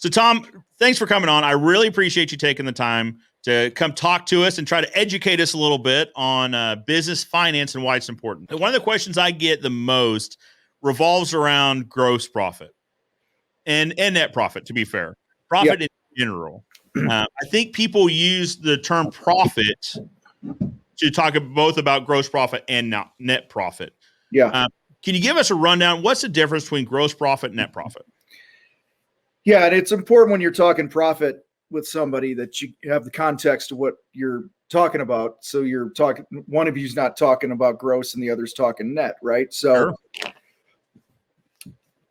So, Tom, thanks for coming on. I really appreciate you taking the time to come talk to us and try to educate us a little bit on business finance and why it's important. One of the questions I get the most revolves around gross profit and net profit, to be fair. Profit in general. I think people use the term profit to talk both about gross profit and net profit. Yeah. Can you give us a rundown? What's the difference between gross profit and net profit? Yeah, and it's important when you're talking profit with somebody that you have the context of what you're talking about. So you're talking, one of you's not talking about gross and the other's talking net, right? So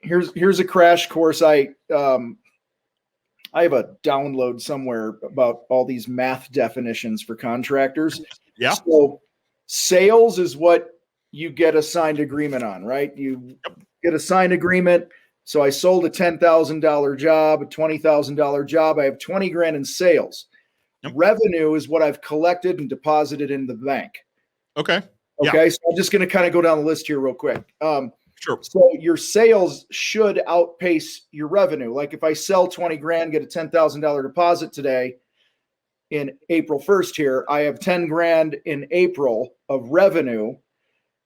here's a crash course. I have a download somewhere about all these math definitions for contractors. Yeah. So sales is what you get a signed agreement on, right? You get a signed agreement. So I sold a $10,000 job, a $20,000 job. I have 20 grand in sales. Yep. Revenue is what I've collected and deposited in the bank. Okay. Okay. Yeah. So I'm just going to kind of go down the list here real quick. Sure. So your sales should outpace your revenue. Like if I sell 20 grand, get a $10,000 deposit today in April 1st here, I have 10 grand in April of revenue,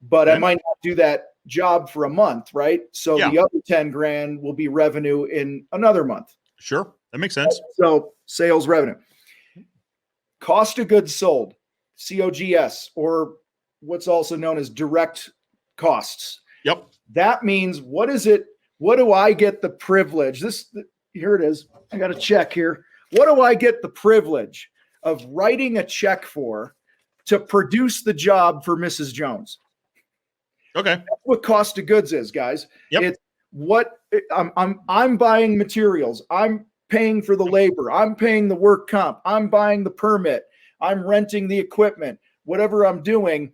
but I might not do that job for a month, right? So the other 10 grand will be revenue in another month. Sure. That makes sense. So sales revenue. Cost of goods sold, COGS, or what's also known as direct costs. Yep. That means what is it? What do I get the privilege? Here it is. I got a check here. What do I get the privilege of writing a check for to produce the job for Mrs. Jones? Okay. That's what cost of goods is, guys. Yep. It's what I'm buying materials. I'm paying for the labor. I'm paying the work comp. I'm buying the permit. I'm renting the equipment. Whatever I'm doing,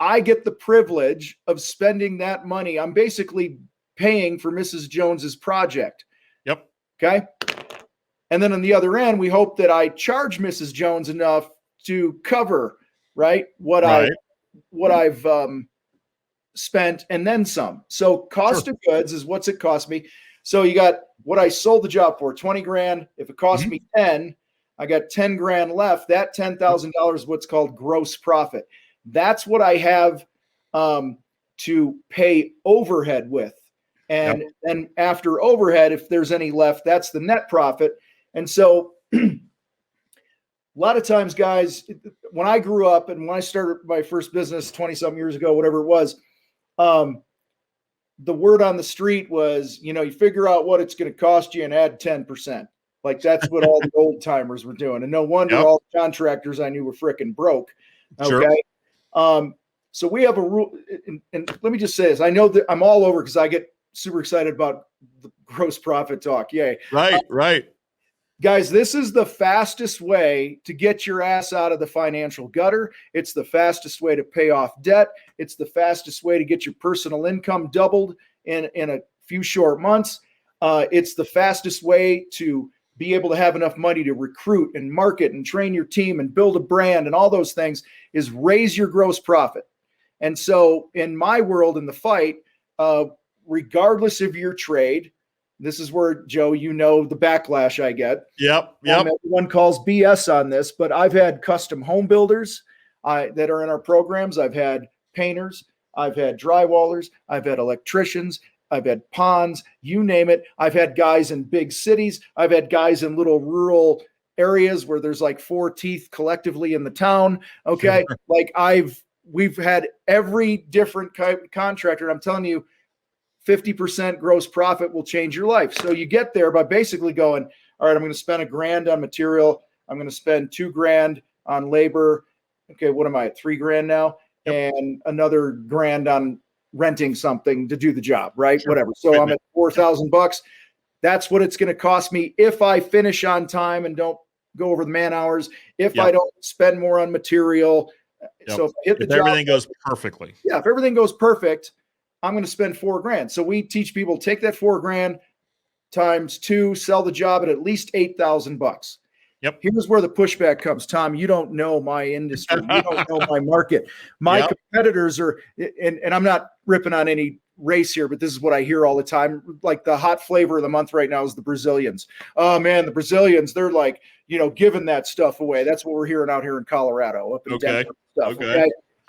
I get the privilege of spending that money. I'm basically paying for Mrs. Jones's project. Yep. Okay. And then on the other end, we hope that I charge Mrs. Jones enough to cover, right, what I've spent and then some. So cost of goods is what's it cost me. So you got what I sold the job for, 20 grand. If it cost me 10, I got 10 grand left. That $10,000 is what's called gross profit. That's what I have to pay overhead with. And then after overhead, if there's any left, that's the net profit. And so a lot of times, guys, when I grew up and when I started my first business 20 something years ago, whatever it was, the word on the street was, you figure out what it's going to cost you and add 10%. Like that's what all the old timers were doing. And no wonder all the contractors I knew were freaking broke. Okay. Sure. So we have a rule, and let me just say this. I know that I'm all over because I get super excited about the gross profit talk. Yay. Right. Guys, this is the fastest way to get your ass out of the financial gutter. It's the fastest way to pay off debt. It's the fastest way to get your personal income doubled in a few short months. It's the fastest way to be able to have enough money to recruit and market and train your team and build a brand and all those things is raise your gross profit. And so in my world, in the fight, regardless of your trade, this is where, Joe, the backlash I get. Yep. Everyone calls BS on this, but I've had custom home builders that are in our programs. I've had painters. I've had drywallers. I've had electricians. I've had ponds, you name it. I've had guys in big cities. I've had guys in little rural areas where there's like 4 teeth collectively in the town. Okay. We've had every different contractor. I'm telling you, 50% gross profit will change your life. So you get there by basically going, all right, I'm going to spend $1,000 on material. I'm going to spend $2,000 on labor. Okay. What am I at? $3,000 now? Yep. And another $1,000 on renting something to do the job, right? Sure. Whatever. So I'm at $4,000. That's what it's going to cost me if I finish on time and don't go over the man hours. If I don't spend more on material. So if everything goes perfectly. Yeah. If everything goes perfect, I'm going to spend $4,000. So we teach people take that $4,000 times 2, sell the job at least $8,000. Yep. Here's where the pushback comes. Tom, you don't know my industry. You don't know my market. My competitors are, and I'm not ripping on any race here, but this is what I hear all the time. Like the hot flavor of the month right now is the Brazilians. Oh man, the Brazilians, they're like, giving that stuff away. That's what we're hearing out here in Colorado, up in Denver stuff.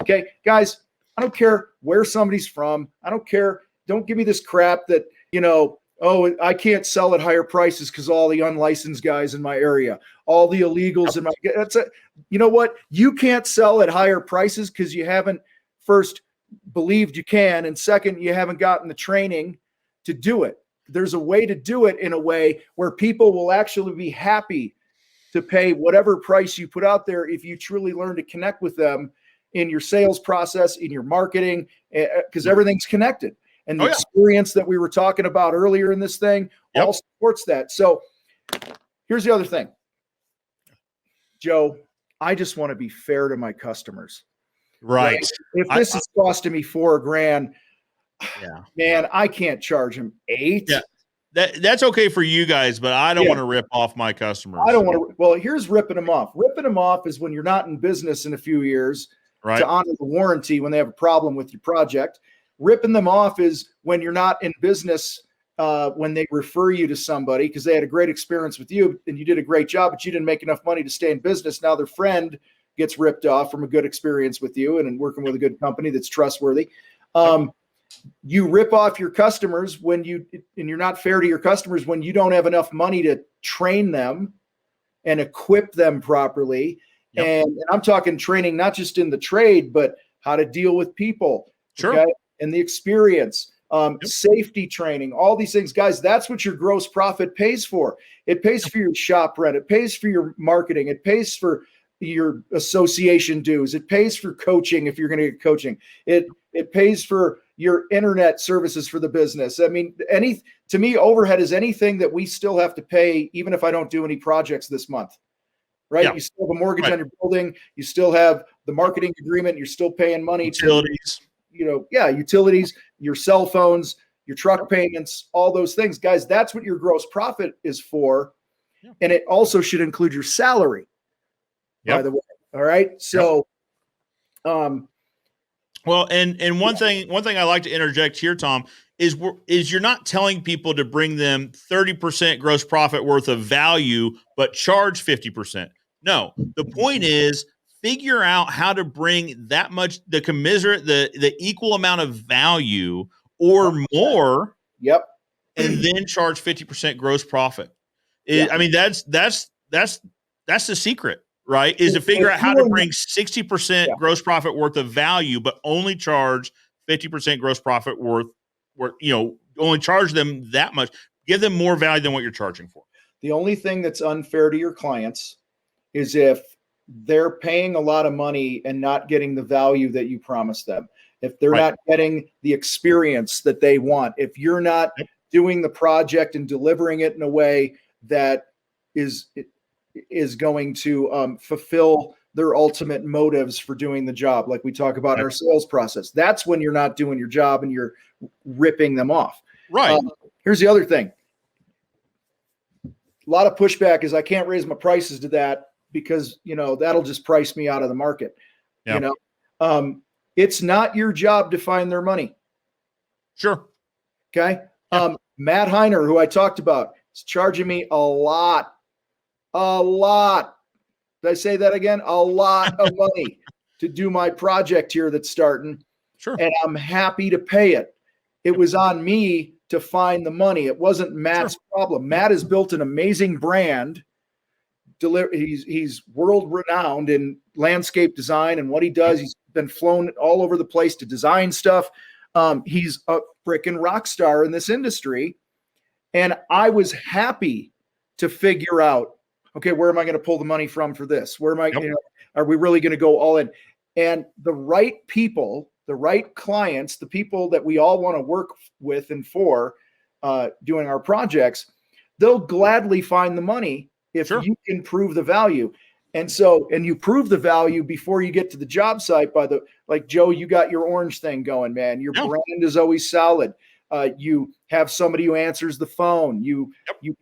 Okay, guys, I don't care where somebody's from. I don't care. Don't give me this crap that, oh, I can't sell at higher prices because all the unlicensed guys in my area, all the illegals in my, you know what? You can't sell at higher prices because you haven't first believed you can, and second, you haven't gotten the training to do it. There's a way to do it in a way where people will actually be happy to pay whatever price you put out there if you truly learn to connect with them in your sales process, in your marketing, because everything's connected. And the experience that we were talking about earlier in this thing all supports that. So here's the other thing, Joe, I just want to be fair to my customers. Right. If this is costing me $4,000, man, I can't charge them $8,000. Yeah. That's okay for you guys, but I don't want to rip off my customers. I don't want to. Well, here's ripping them off. Ripping them off is when you're not in business in a few years to honor the warranty when they have a problem with your project. Ripping them off is when you're not in business when they refer you to somebody because they had a great experience with you and you did a great job, but you didn't make enough money to stay in business. Now their friend gets ripped off from a good experience with you and working with a good company that's trustworthy. You rip off your customers and you're not fair to your customers when you don't have enough money to train them and equip them properly. And I'm talking training, not just in the trade, but how to deal with people. Okay? And the experience, safety training, all these things, guys, that's what your gross profit pays for. It pays for your shop rent. It pays for your marketing. It pays for your association dues. It pays for coaching if you're going to get coaching. It pays for your internet services for the business. I mean, to me, overhead is anything that we still have to pay, even if I don't do any projects this month, right? You still have a mortgage on your building. You still have the marketing agreement. You're still paying money utilities. Utilities, your cell phones, your truck payments, all those things, guys. That's what your gross profit is for. And it also should include your salary, by the way. All right. So, well, and one thing I like to interject here, Tom, is you're not telling people to bring them 30% gross profit worth of value, but charge 50%. No, the point is figure out how to bring that much, the equal amount of value or more. And then charge 50% gross profit. I mean, that's the secret. Right, is to figure out how to bring 60% gross profit worth of value, but only charge 50% gross profit worth, only charge them that much, give them more value than what you're charging for. The only thing that's unfair to your clients is if they're paying a lot of money and not getting the value that you promised them. If they're not getting the experience that they want, if you're not doing the project and delivering it in a way that is going to fulfill their ultimate motives for doing the job. Like we talk about in our sales process, that's when you're not doing your job and you're ripping them off. Here's the other thing. A lot of pushback is I can't raise my prices to that because, that'll just price me out of the market. It's not your job to find their money. Okay. Matt Heiner, who I talked about, is charging me a lot. Did I say that again? A lot of money to do my project here that's starting. And I'm happy to pay it. It was on me to find the money. It wasn't Matt's problem. Matt has built an amazing brand. He's world renowned in landscape design and what he does. He's been flown all over the place to design stuff. He's a freaking rock star in this industry. And I was happy to figure out, okay, where am I going to pull the money from for this? Where am I, are we really going to go all in? And the right people, the right clients, the people that we all want to work with and for doing our projects, they'll gladly find the money if you can prove the value. And you prove the value before you get to the job site like Joe, you got your orange thing going, man. Your brand is always solid. You have somebody who answers the phone. You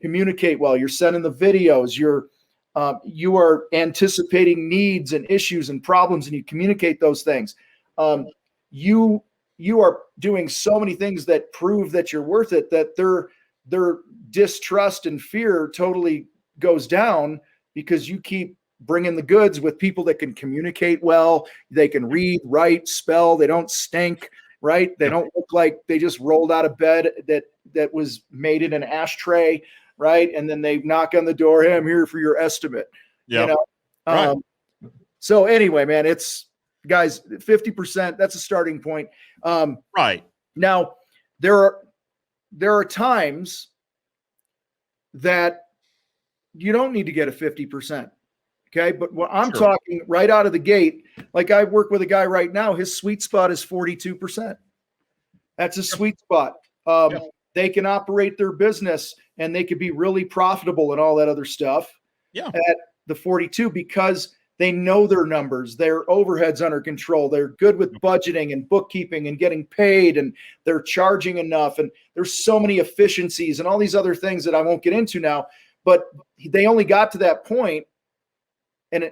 communicate well. You're sending the videos. You are anticipating needs and issues and problems, and you communicate those things. You you are doing so many things that prove that you're worth it, that their distrust and fear totally goes down because you keep bringing the goods with people that can communicate well. They can read, write, spell. They don't stink, right? They don't look like they just rolled out of bed that was made in an ashtray, right? And then they knock on the door. Hey, I'm here for your estimate. Yeah. You know? Right. So anyway, man, it's guys, 50%, that's a starting point. Right. Now there are times that you don't need to get a 50%. Okay. But what I'm talking right out of the gate, like I work with a guy right now, his sweet spot is 42%. That's a sweet spot. They can operate their business and they could be really profitable and all that other stuff at the 42 because they know their numbers, their overhead's under control. They're good with budgeting and bookkeeping and getting paid, and they're charging enough. And there's so many efficiencies and all these other things that I won't get into now, but they only got to that point and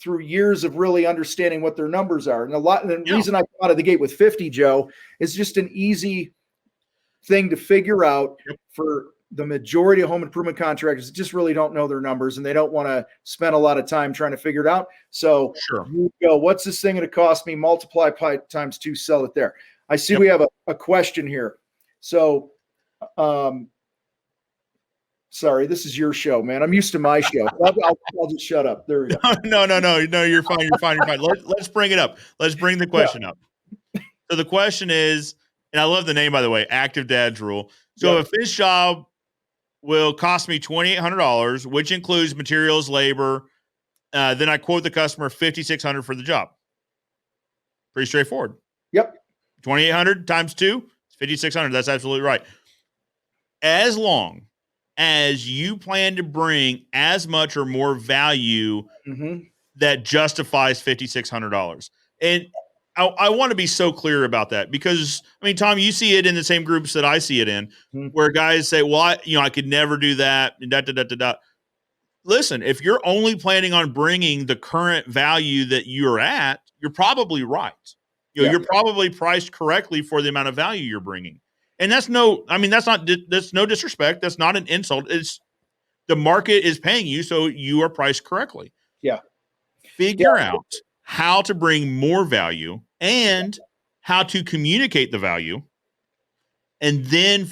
through years of really understanding what their numbers are. And the reason I come out of the gate with 50, Joe, is just an easy thing to figure out for the majority of home improvement contractors that just really don't know their numbers and they don't want to spend a lot of time trying to figure it out. So you go, what's this thing going to cost me? Multiply times 2, sell it there. I see we have a question here. So, sorry, this is your show, man. I'm used to my show. I'll just shut up. There we go. No, you're fine. You're fine. Let's bring it up. Let's bring the question up. So the question is, and I love the name, by the way, Active Dad's Rule. So if this job will cost me $2,800, which includes materials, labor, then I quote the customer $5,600 for the job. Pretty straightforward. Yep. 2,800 times 2 is 5,600. That's absolutely right. As long as you plan to bring as much or more value that justifies $5,600. And I want to be so clear about that because, I mean, Tom, you see it in the same groups that I see it in, where guys say, well, I could never do that. Listen, if you're only planning on bringing the current value that you're at, you're probably right. You're probably priced correctly for the amount of value you're bringing. And that's no disrespect. That's not an insult. It's the market is paying you, so you are priced correctly. Yeah. Figure out how to bring more value and how to communicate the value, and then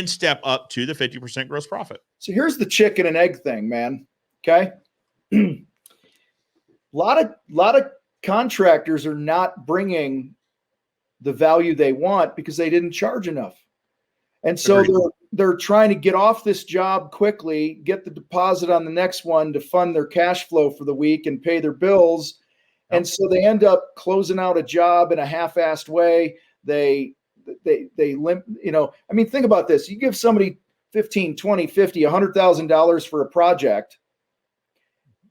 step up to the 50% gross profit. So here's the chicken and egg thing, man. Okay. A lot of contractors are not bringing the value they want because they didn't charge enough. And so they're trying to get off this job quickly, get the deposit on the next one to fund their cash flow for the week and pay their bills. And so they end up closing out a job in a half-assed way. They think about this. You give somebody $15, $20, $50, $100,000 for a project.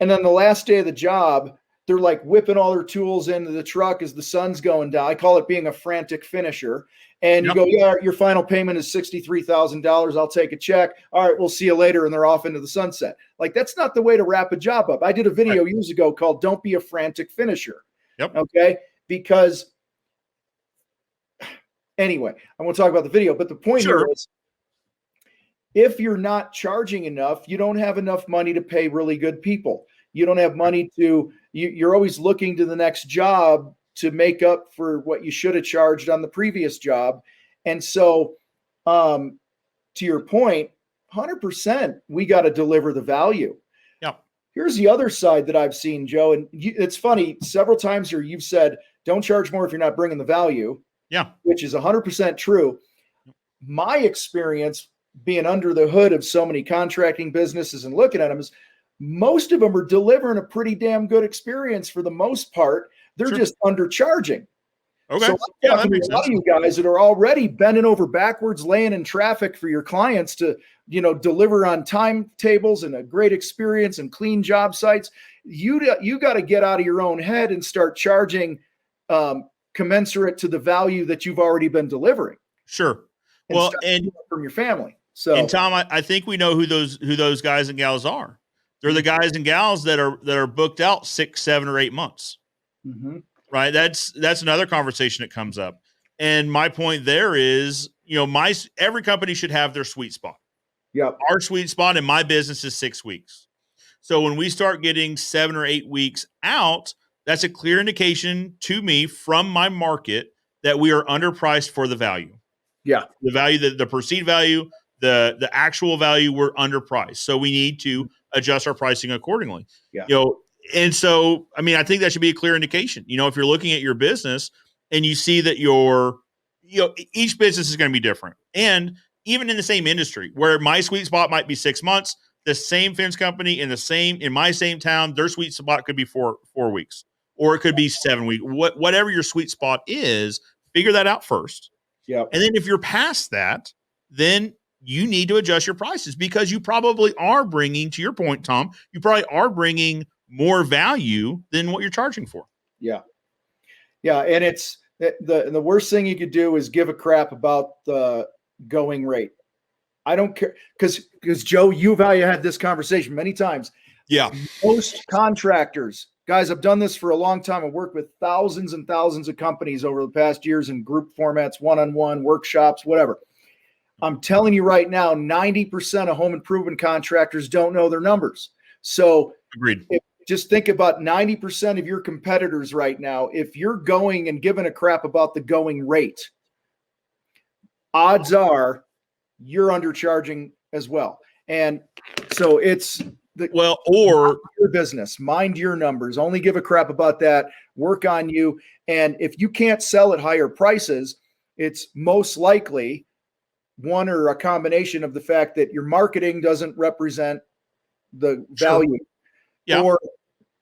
And then the last day of the job, they're like whipping all their tools into the truck as the sun's going down. I call it being a frantic finisher. And you go, your final payment is $63,000. I'll take a check. All right, we'll see you later. And they're off into the sunset. Like, that's not the way to wrap a job up. I did a video years ago called Don't Be a Frantic Finisher. Okay. Because anyway, I won't talk about the video, but the point here is, if you're not charging enough, you don't have enough money to pay really good people. You don't have money you're always looking to the next job to make up for what you should have charged on the previous job. And so, to your point, 100%, we got to deliver the value. Yeah. Here's the other side that I've seen, Joe. And it's funny, several times here you've said, don't charge more if you're not bringing the value. Yeah. Which is 100% true. My experience being under the hood of so many contracting businesses and looking at them is most of them are delivering a pretty damn good experience for the most part. They're just undercharging. Okay. So that makes sense. A lot of you guys that are already bending over backwards, laying in traffic for your clients to, deliver on timetables and a great experience and clean job sites. You got to get out of your own head and start charging commensurate to the value that you've already been delivering. Sure. And from your family. So, and Tom, I think we know who those guys and gals are. They're the guys and gals that are booked out 6, 7, or 8 months. Mm-hmm. right? That's another conversation that comes up. And my point there is, every company should have their sweet spot. Yep. Our sweet spot in my business is 6 weeks. So when we start getting 7 or 8 weeks out, that's a clear indication to me from my market that we are underpriced for the value. Yeah. The value, the perceived value, the actual value, we're underpriced. So we need to adjust our pricing accordingly. Yeah. And so, I mean, I think that should be a clear indication. If you're looking at your business and you see that each business is going to be different. And even in the same industry, where my sweet spot might be 6 months, the same fence company in my same town, their sweet spot could be 4 weeks, or it could be 7 weeks. Whatever your sweet spot is, figure that out first. Yeah. And then if you're past that, then you need to adjust your prices, because you probably are bringing, to your point, Tom, you probably are bringing more value than what you're charging for. Yeah. Yeah. And it's the worst thing you could do is give a crap about the going rate. I don't care, because Joe, you had this conversation many times. Yeah. Most contractors, guys, I've done this for a long time. I've worked with thousands and thousands of companies over the past years in group formats, one-on-one workshops, whatever. I'm telling you right now, 90% of home improvement contractors don't know their numbers. So agreed. Just think about 90% of your competitors right now. If you're going and giving a crap about the going rate, odds are you're undercharging as well. And so it's your business, mind your numbers, only give a crap about that, work on you. And if you can't sell at higher prices, it's most likely one or a combination of the fact that your marketing doesn't represent the value. Yeah. Or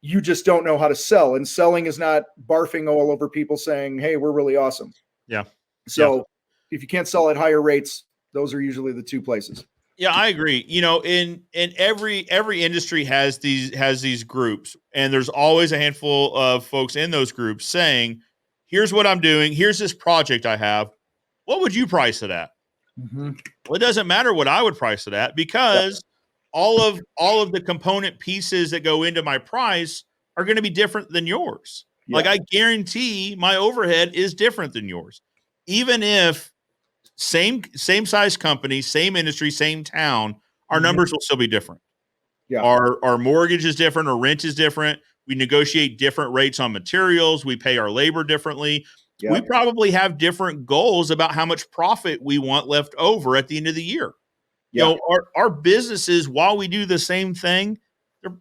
you just don't know how to sell, and selling is not barfing all over people saying, hey, we're really awesome. Yeah. So if you can't sell at higher rates, those are usually the two places. Yeah, I agree. In every industry has these groups, and there's always a handful of folks in those groups saying, here's what I'm doing. Here's this project I have. What would you price it at? Mm-hmm. Well, it doesn't matter what I would price it at, because all of the component pieces that go into my price are going to be different than yours. Yeah. Like, I guarantee my overhead is different than yours. Even if same size company, same industry, same town, our numbers will still be different. Yeah. Our mortgage is different, our rent is different. We negotiate different rates on materials. We pay our labor differently. Yeah. We probably have different goals about how much profit we want left over at the end of the year. Yeah. Our businesses, while we do the same thing,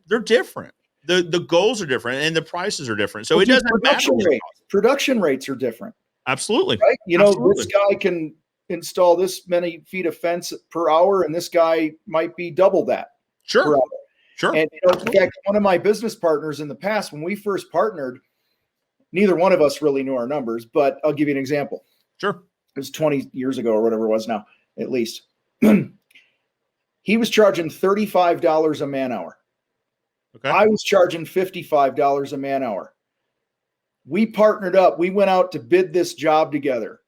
they're different. The goals are different and the prices are different. So it doesn't matter. Production rates are different. Absolutely. Right? This guy can install this many feet of fence per hour, and this guy might be double that. Sure. Per hour. Sure. And in fact, one of my business partners in the past, when we first partnered, neither one of us really knew our numbers, but I'll give you an example. Sure. It was 20 years ago or whatever it was now, at least. He was charging $35 a man hour. Okay. I was charging $55 a man hour. We partnered up. We went out to bid this job together.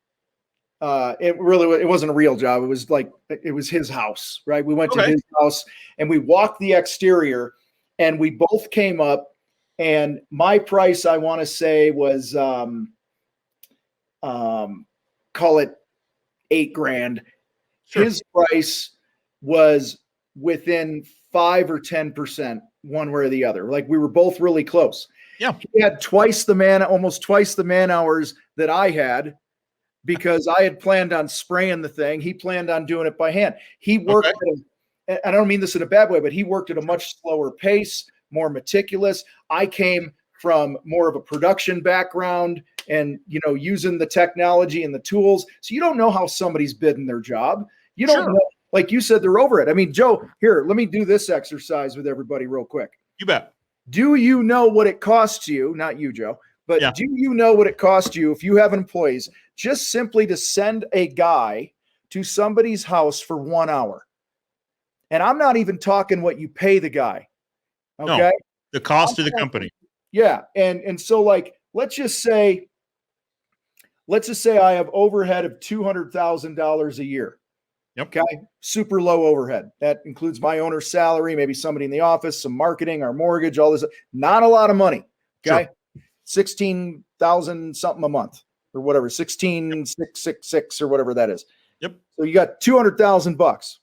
It wasn't a real job. It was his house, right? We went to his house and we walked the exterior, and we both came up, and my price, I want to say, was call it $8,000. Sure. His price was within 5 or 10%, one way or the other. Like, we were both really close. Yeah. He had almost twice the man hours that I had, because I had planned on spraying the thing. He planned on doing it by hand. He worked I don't mean this in a bad way, but he worked at a much slower pace, more meticulous. I came from more of a production background and, using the technology and the tools. So you don't know how somebody's bidding their job. You don't know, like you said, their overhead. I mean, Joe, here, let me do this exercise with everybody real quick. You bet. Do you know what it costs you? Not you, Joe, but do you know what it costs you if you have employees just simply to send a guy to somebody's house for 1 hour? And I'm not even talking what you pay the guy. Okay. No, the cost to the company. Yeah. And so, like, let's just say I have overhead of $200,000 a year. Yep. Okay. Super low overhead. That includes my owner's salary, maybe somebody in the office, some marketing, our mortgage, all this. Not a lot of money. Okay. Sure. 16,000 something a month or whatever, 16,666 or whatever that is. Yep. So you got $200,000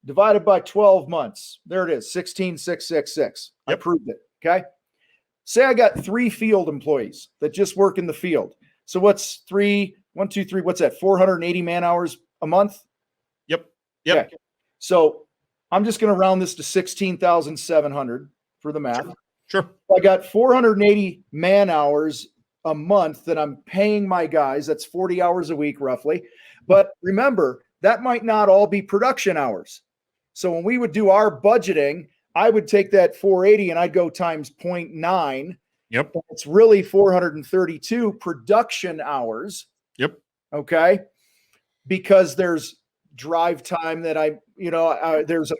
divided by 12 months. There it is, 16,666. I proved it. Okay. Say I got 3 field employees that just work in the field. So what's 3, 1, 2, 3, what's that? 480 man hours a month? Yep. Okay. So I'm just going to round this to 16,700 for the math. Sure. I got 480 man hours a month that I'm paying my guys. That's 40 hours a week, roughly. But remember, that might not all be production hours. So when we would do our budgeting, I would take that 480 and I'd go times 0.9. Yep. It's really 432 production hours. Yep. Okay. Because there's drive time that there's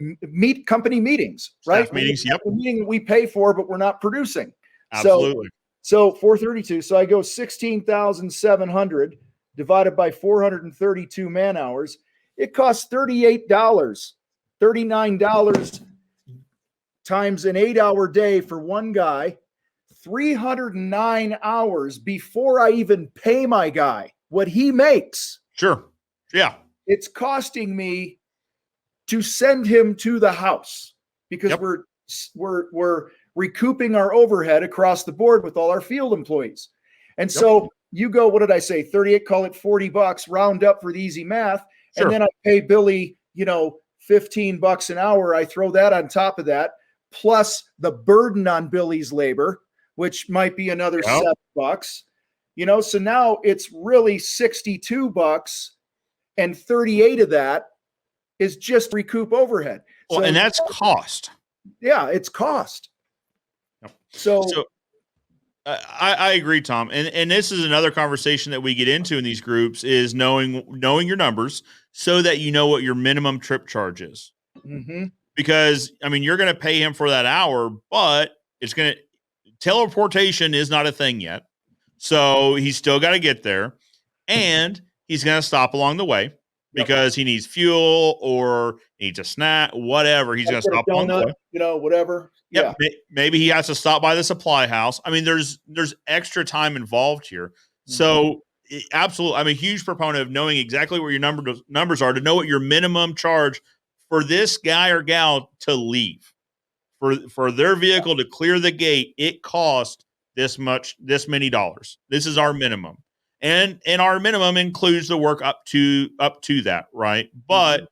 company meetings, right? Staff meetings. Yep. Meeting we pay for, but we're not producing. Absolutely. So 432. So I go 16,700 divided by 432 man hours. It costs $38, $39 times an 8-hour day for one guy, 309 hours before I even pay my guy what he makes. Sure. Yeah. It's costing me to send him to the house because we're recouping our overhead across the board with all our field employees. And so you go, what did I say? 38, call it $40, round up for the easy math. Sure. And then I pay Billy, $15 an hour. I throw that on top of that, plus the burden on Billy's labor, which might be another $7. So now it's really $62, and 38 of that is just recoup overhead. Well, and that's cost. Yeah, it's cost. So I agree, Tom. And this is another conversation that we get into in these groups is knowing your numbers so that you know what your minimum trip charge is. Mm-hmm. Because, you're going to pay him for that hour, but teleportation is not a thing yet. So he's still got to get there, and he's going to stop along the way because he needs fuel or needs a snack, whatever. He's going to stop along the way. Whatever. Yep. Yeah. Maybe he has to stop by the supply house. There's extra time involved here. Mm-hmm. So absolutely, I'm a huge proponent of knowing exactly what your numbers are to know what your minimum charge for this guy or gal to leave. For their vehicle to clear the gate, it costs this many dollars. This is our minimum. And our minimum includes the work up to that, right? But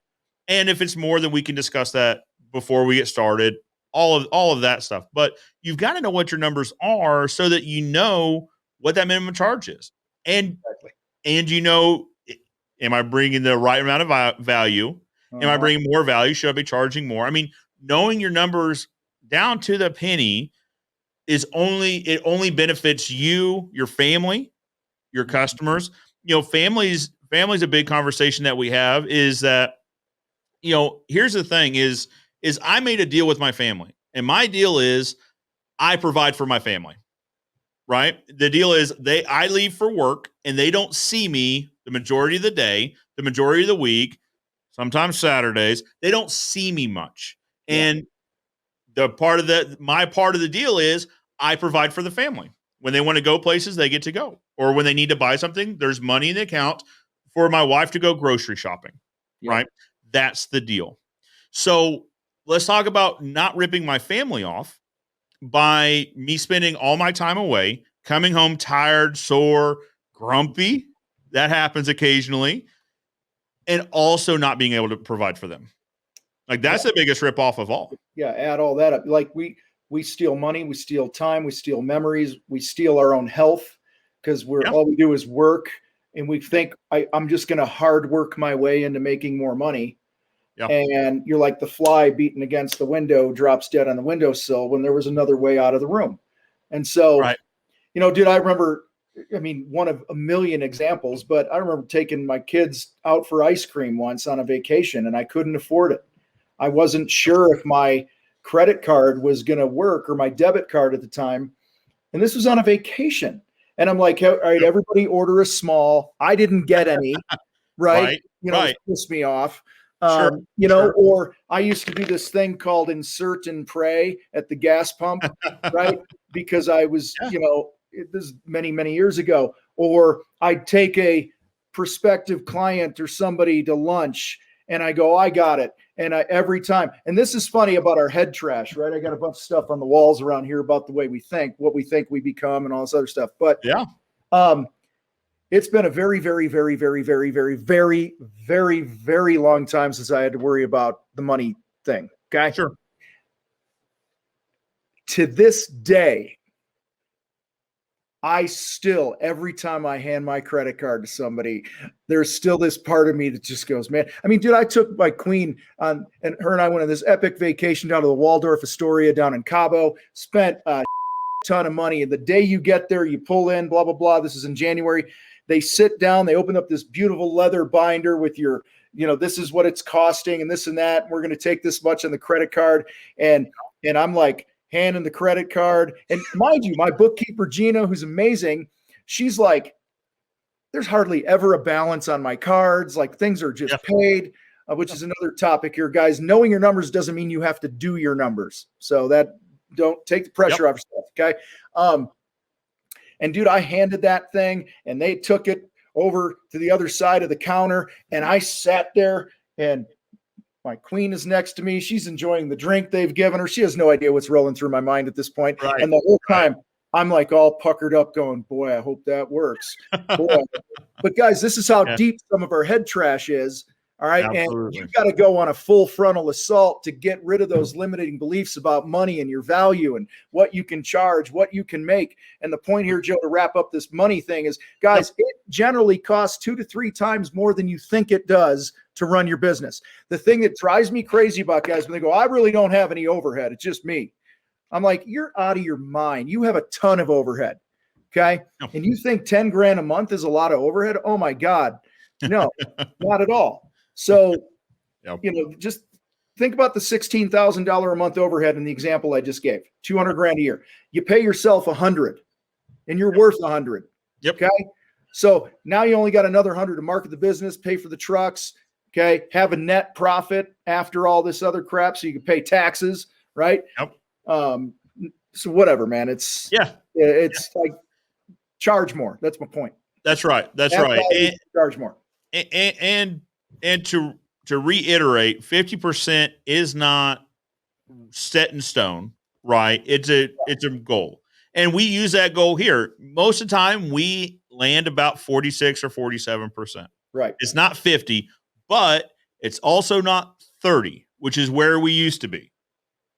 and if it's more, then we can discuss that before we get started. All of that stuff. But you've got to know what your numbers are so that you know what that minimum charge is. And am I bringing the right amount of value? Am I bringing more value? Should I be charging more? Knowing your numbers down to the penny only benefits you, your family, your customers. Family's a big conversation that we have is that, here's the thing is I made a deal with my family, and my deal is I provide for my family, right? The deal is I leave for work and they don't see me the majority of the day, the majority of the week, sometimes Saturdays. They don't see me much. Yeah. And my part of the deal is I provide for the family. When they want to go places, they get to go. Or when they need to buy something, there's money in the account for my wife to go grocery shopping, right? That's the deal. So let's talk about not ripping my family off by me spending all my time away, coming home tired, sore, grumpy. That happens occasionally. And also not being able to provide for them. That's the biggest ripoff of all. Yeah, add all that up. We steal money, we steal time, we steal memories, we steal our own health because all we do is work, and we think I'm just going to hard work my way into making more money. Yep. And you're like the fly beaten against the window, drops dead on the windowsill when there was another way out of the room. And so, dude, I remember, one of a million examples, but I remember taking my kids out for ice cream once on a vacation, and I couldn't afford it. I wasn't sure if my credit card was going to work or my debit card at the time. And this was on a vacation. And I'm like, all right, everybody order a small. I didn't get any, right? It pissed me off. Or I used to do this thing called insert and pray at the gas pump, right? Because I was, this is many, many years ago, or I'd take a prospective client or somebody to lunch and I go, I got it. And every time, and this is funny about our head trash, right? I got a bunch of stuff on the walls around here about the way we think, what we think we become and all this other stuff. But yeah, it's been a very, very, very, very, very, very, very, very, very long time since I had to worry about the money thing. Okay. sure. To this day, I still, every time I hand my credit card to somebody, there's still this part of me that just goes, man. I mean, dude, I took my queen on, and her and I went on this epic vacation down to the Waldorf Astoria down in Cabo, spent a ton of money. And the day you get there, you pull in, blah, blah, blah. This is in January. They sit down, they open up this beautiful leather binder with your, this is what it's costing and this and that. And we're going to take this much on the credit card. And I'm like, handing the credit card. And mind you, my bookkeeper, Gina, who's amazing, she's like, there's hardly ever a balance on my cards. Like things are just paid, which is another topic here, guys. Knowing your numbers doesn't mean you have to do your numbers. So that don't take the pressure off yourself. Okay. And dude, I handed that thing and they took it over to the other side of the counter. And I sat there and my queen is next to me. She's enjoying the drink they've given her. She has no idea what's rolling through my mind at this point. Right. And the whole time I'm like all puckered up going, boy, I hope that works. Boy. But guys, this is how deep some of our head trash is. All right. Absolutely. And you've got to go on a full frontal assault to get rid of those limiting beliefs about money and your value and what you can charge, what you can make. And the point here, Joe, to wrap up this money thing is, guys, it generally costs 2 to 3 times more than you think it does to run your business. The thing that drives me crazy about guys, when they go, I really don't have any overhead, it's just me. I'm like, you're out of your mind. You have a ton of overhead. Okay. And you think 10 grand a month is a lot of overhead? Oh my God. No, not at all. So, just think about the $16,000 a month overhead in the example I just gave, 200 grand a year. You pay yourself 100 and you're worth 100. Yep. Okay. So now you only got another 100 to market the business, pay for the trucks. Okay. Have a net profit after all this other crap. So you can pay taxes. Right. Yep. So whatever, man, it's like charge more. That's my point. That's right. That's right. And, charge more. And to reiterate, 50% is not set in stone, right? It's a goal. And we use that goal here. Most of the time we land about 46 or 47%. Right. It's not 50, but it's also not 30, which is where we used to be.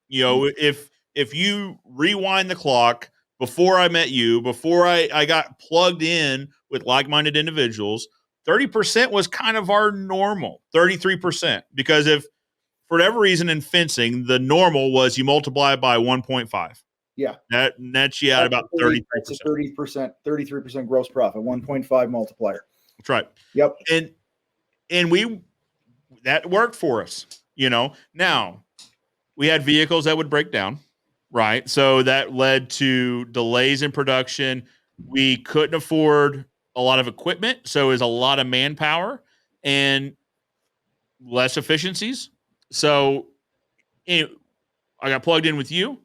If you rewind the clock before I met you, before I got plugged in with like-minded individuals, 30% was kind of our normal, 33%. Because if for whatever reason in fencing, the normal was you multiply it by 1.5. Yeah. That's you at about 33%. That's a 30%, 33% gross profit, 1.5 multiplier. That's right. Yep. And that worked for us, Now, we had vehicles that would break down, right? So that led to delays in production. We couldn't afford a lot of equipment, so it was a lot of manpower and less efficiencies. So I got plugged in with you,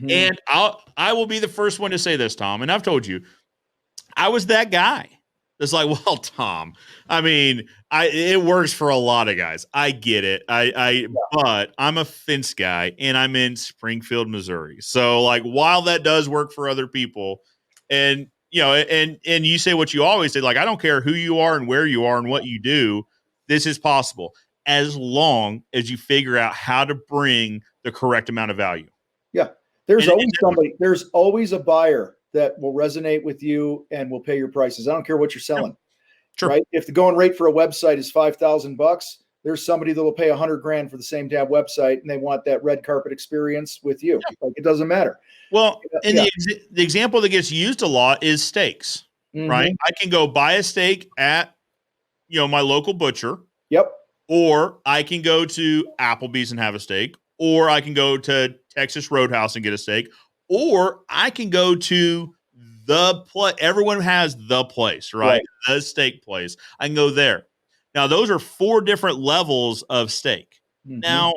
and I will be the first one to say this, Tom, and I've told you, I was that guy. It's like, well, Tom, I mean, it works for a lot of guys. I get it. But I'm a fence guy and I'm in Springfield, Missouri. So like, while that does work for other people, and you say what you always say, like, I don't care who you are and where you are and what you do, this is possible as long as you figure out how to bring the correct amount of value. Yeah. There's always a buyer that will resonate with you and will pay your prices. I don't care what you're selling. Sure. Right. If the going rate for a website is $5,000, there's somebody that will pay $100 grand for the same damn website, and they want that red carpet experience with you. Yeah. Like, it doesn't matter. Well, and the example that gets used a lot is steaks, right? I can go buy a steak at, my local butcher. Yep. Or I can go to Applebee's and have a steak, or I can go to Texas Roadhouse and get a steak, or I can go to the place. Everyone has the place, right? The steak place. I can go there. Now, those are 4 different levels of steak. Now,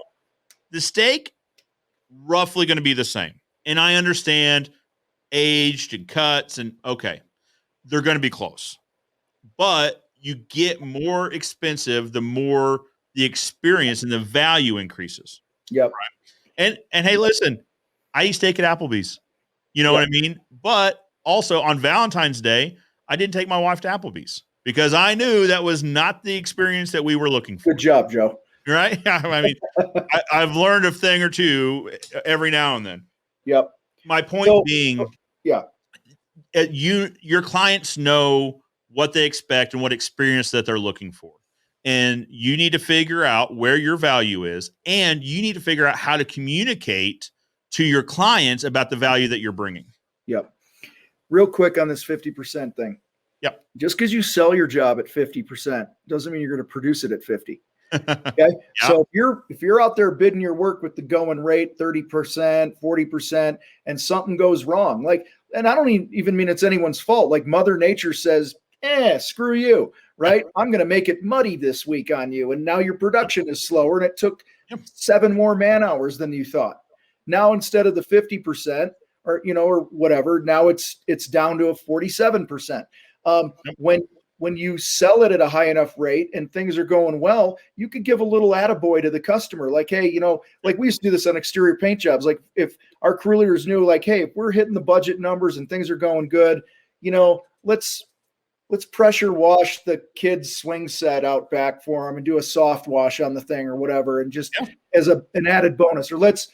the steak roughly going to be the same. And I understand aged and cuts, and okay, they're going to be close. But you get more expensive the more the experience and the value increases. Yep. And hey, listen, I eat steak at Applebee's. You know Yep. what I mean? But also on Valentine's Day, I didn't take my wife to Applebee's because I knew that was not the experience that we were looking for. Good job, Joe. Right? I mean, I've learned a thing or two every now and then. Yep. My point being, yeah, your clients know what they expect and what experience that they're looking for. And you need to figure out where your value is, and you need to figure out how to communicate to your clients about the value that you're bringing. Yep. Real quick on this 50% thing. Yep. Just because you sell your job at 50% doesn't mean you're going to produce it at 50. Okay. Yep. So if you're out there bidding your work with the going rate, 30%, 40%, and something goes wrong, and I don't even mean it's anyone's fault. Like Mother Nature says, screw you, right? I'm going to make it muddy this week on you. And now your production is slower and it took 7 more man hours than you thought. Now, instead of the 50% or whatever, now it's down to a 47%. When you sell it at a high enough rate and things are going well, you could give a little attaboy to the customer. Like, hey, like we used to do this on exterior paint jobs. Like if our crew leaders knew, like, hey, if we're hitting the budget numbers and things are going good, let's pressure wash the kids' swing set out back for them and do a soft wash on the thing or whatever. And just as an added bonus, or let's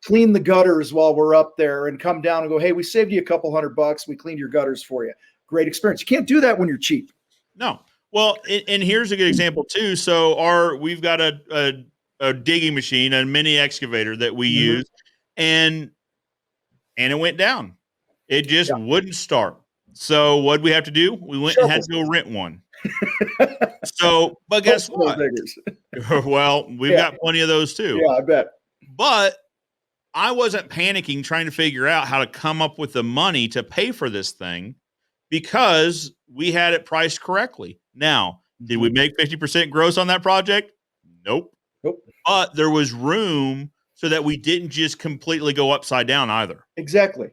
clean the gutters while we're up there and come down and go, hey, we saved you a couple $100. We cleaned your gutters for you. Great experience. You can't do that when you're cheap. No. Well, and here's a good example too. So we've got a digging machine, a mini excavator that we use, and it went down. It just wouldn't start. So what'd we have to do? We went and had to go rent one. But guess what? Well, we've got plenty of those too. Yeah, I bet. But I wasn't panicking trying to figure out how to come up with the money to pay for this thing because we had it priced correctly. Now, did we make 50% gross on that project? Nope. But there was room so that we didn't just completely go upside down either. Exactly.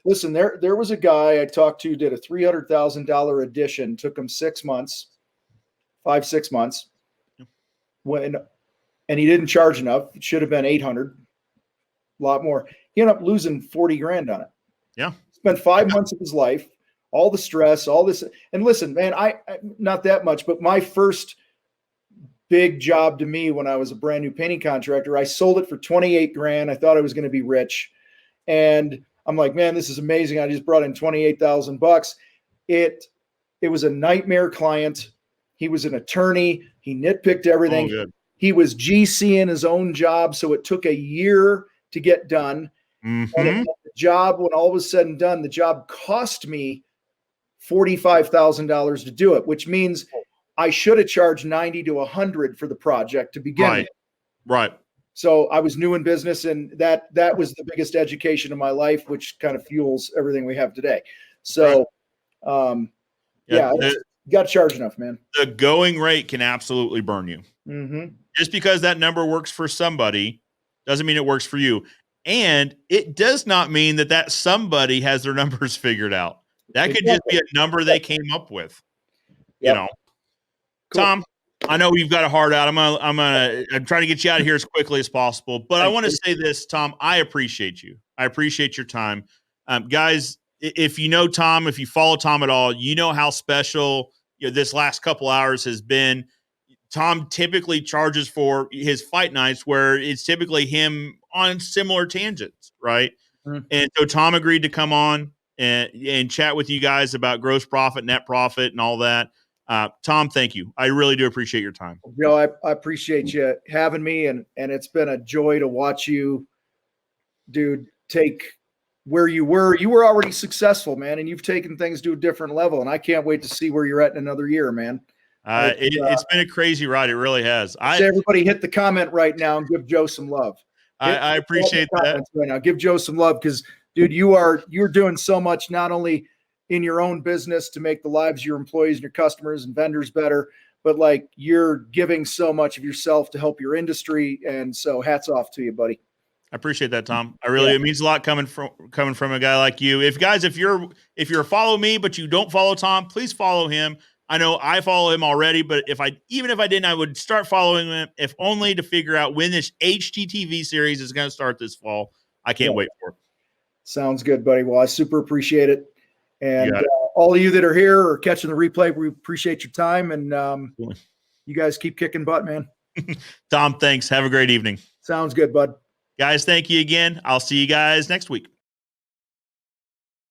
Listen, there was a guy I talked to, did a $300,000 addition, took him 6 months, 5-6 months, and he didn't charge enough. It should have been 800, a lot more. He ended up losing 40 grand on it. Yeah. Spent 5 months of his life, all the stress, all this. And listen, man, I not that much, but my first big job to me when I was a brand new painting contractor, I sold it for 28 grand. I thought I was going to be rich. And I'm like, man, this is amazing. I just brought in $28,000. It was a nightmare client. He was an attorney. He nitpicked everything. Oh, he was GC in his own job. So it took a year to get done. Mm-hmm. And the job, when all was said and done, the job cost me $45,000 to do it, which means I should have charged 90 to 100 for the project to begin with. Right. So I was new in business, and that was the biggest education of my life, which kind of fuels everything we have today. So, you got to charge enough, man. The going rate can absolutely burn you. Mm-hmm. Just because that number works for somebody doesn't mean it works for you. And it does not mean that somebody has their numbers figured out. That could just be a number they came up with. Cool. Tom, I know you've got a heart out. I'm trying to get you out of here as quickly as possible, but I want to say this, Tom, I appreciate you. I appreciate your time. Guys, if you know Tom, if you follow Tom at all, you know how special this last couple hours has been. Tom typically charges for his fight nights where it's typically him on similar tangents, right? Mm-hmm. And so Tom agreed to come on and chat with you guys about gross profit, net profit, and all that. Tom, thank you. I really do appreciate your time. Joe, I appreciate you having me, and it's been a joy to watch you, dude, take where you were. You were already successful, man, and you've taken things to a different level, and I can't wait to see where you're at in another year, man. It's been a crazy ride. It really has. Everybody hit the comment right now and give Joe some love. I appreciate that. Right now. Give Joe some love because, dude, you're doing so much, not only in your own business to make the lives of your employees and your customers and vendors better, but like you're giving so much of yourself to help your industry. And so hats off to you, buddy. I appreciate that, Tom. It means a lot coming from a guy like you. If you're follow me, but you don't follow Tom, please follow him. I know I follow him already, but even if I didn't, I would start following him, if only to figure out when this HGTV series is going to start this fall. I can't wait for it. Sounds good, buddy. Well, I super appreciate it. And it. all of you that are here or catching the replay, we appreciate your time. And you guys keep kicking butt, man. Tom, thanks. Have a great evening. Sounds good, bud. Guys, thank you again. I'll see you guys next week.